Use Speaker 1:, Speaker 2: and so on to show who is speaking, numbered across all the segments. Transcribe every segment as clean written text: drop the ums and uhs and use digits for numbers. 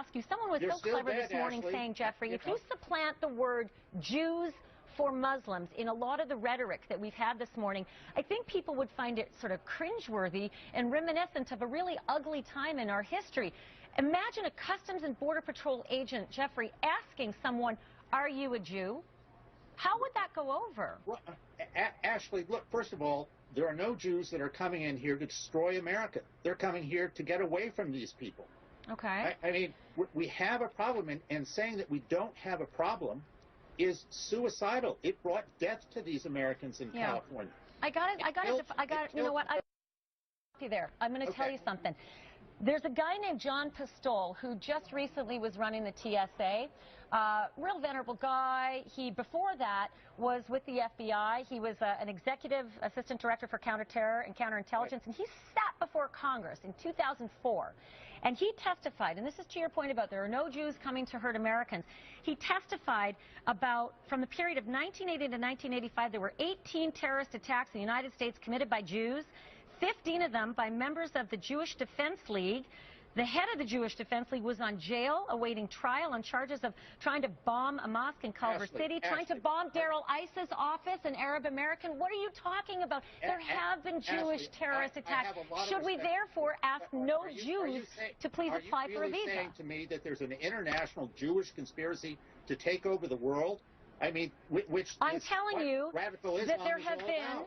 Speaker 1: ask you, someone was
Speaker 2: You're
Speaker 1: so
Speaker 2: still
Speaker 1: clever
Speaker 2: dead,
Speaker 1: this morning
Speaker 2: Ashley.
Speaker 1: saying, Jeffrey, if
Speaker 2: You
Speaker 1: you
Speaker 2: know.
Speaker 1: supplant the word Jews for Muslims in a lot of the rhetoric that we've had this morning, I think people would find it sort of cringeworthy and reminiscent of a really ugly time in our history. Imagine a Customs and Border Patrol agent, Jeffrey, asking someone, are you a Jew? How would that go over?
Speaker 2: Well, Ashley, look, first of all, there are no Jews that are coming in here to destroy America. They're coming here to get away from these people.
Speaker 1: Okay.
Speaker 2: I mean, we have a problem, and saying that we don't have a problem is suicidal. It brought death to these Americans in California.
Speaker 1: I got it. You know what? I'll stop you there. I'm going to tell you something. There's a guy named John Pistole who just recently was running the TSA. Real venerable guy. He, before that, was with the FBI. He was an executive assistant director for counterterror and counterintelligence, and he sat before Congress in 2004. And he testified, and this is to your point about there are no Jews coming to hurt Americans. He testified about, from the period of 1980 to 1985, there were 18 terrorist attacks in the United States committed by Jews, 15 of them by members of the Jewish Defense League. The head of the Jewish Defense League was on jail awaiting trial on charges of trying to bomb a mosque in Culver City, trying to bomb Darrell Iss's office, an Arab American. What are you talking about? There have been Jewish terrorist attacks. Should we therefore ask no Jews to please apply for a visa?
Speaker 2: Are you really saying to me that there's an international Jewish conspiracy to take over the world? I mean, which
Speaker 1: I'm telling you that there have been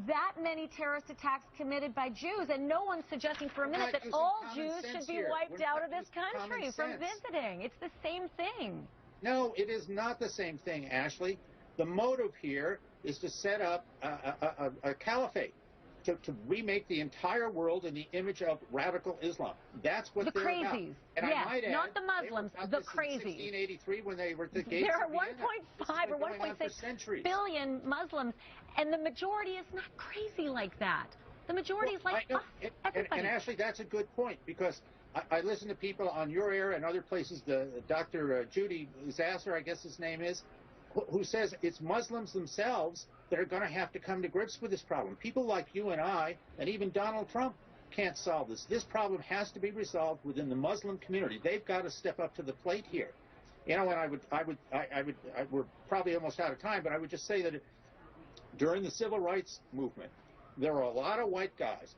Speaker 1: that many terrorist attacks committed by Jews, and no one's suggesting for a minute that all Jews should be wiped out of this country from visiting. It's the same thing.
Speaker 2: No, it is not the same thing, Ashley. The motive here is to set up a caliphate, to remake the entire world in the image of radical Islam. That's what they're about.
Speaker 1: The crazies.
Speaker 2: And
Speaker 1: yes,
Speaker 2: I might add,
Speaker 1: not the Muslims, the crazies.
Speaker 2: In 1683, when they were at the gates
Speaker 1: there are
Speaker 2: of Vienna.
Speaker 1: 1.5 or 1.6 billion Muslims, and the majority is not crazy like that. The majority is like us, everybody.
Speaker 2: And Ashley, that's a good point, because I listen to people on your air and other places, Dr. Judy Zasser, I guess his name is, who says it's Muslims themselves that are going to have to come to grips with this problem. People like you and I, and even Donald Trump, can't solve this. This problem has to be resolved within the Muslim community. They've got to step up to the plate here. You know, and we're probably almost out of time, but I would just say that during the civil rights movement, there were a lot of white guys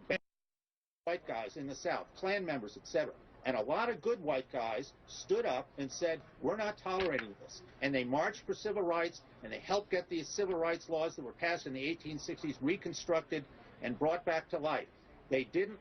Speaker 2: in the South, Klan members, etc. And a lot of good white guys stood up and said, we're not tolerating this. And they marched for civil rights, and they helped get these civil rights laws that were passed in the 1860s reconstructed and brought back to life. They didn't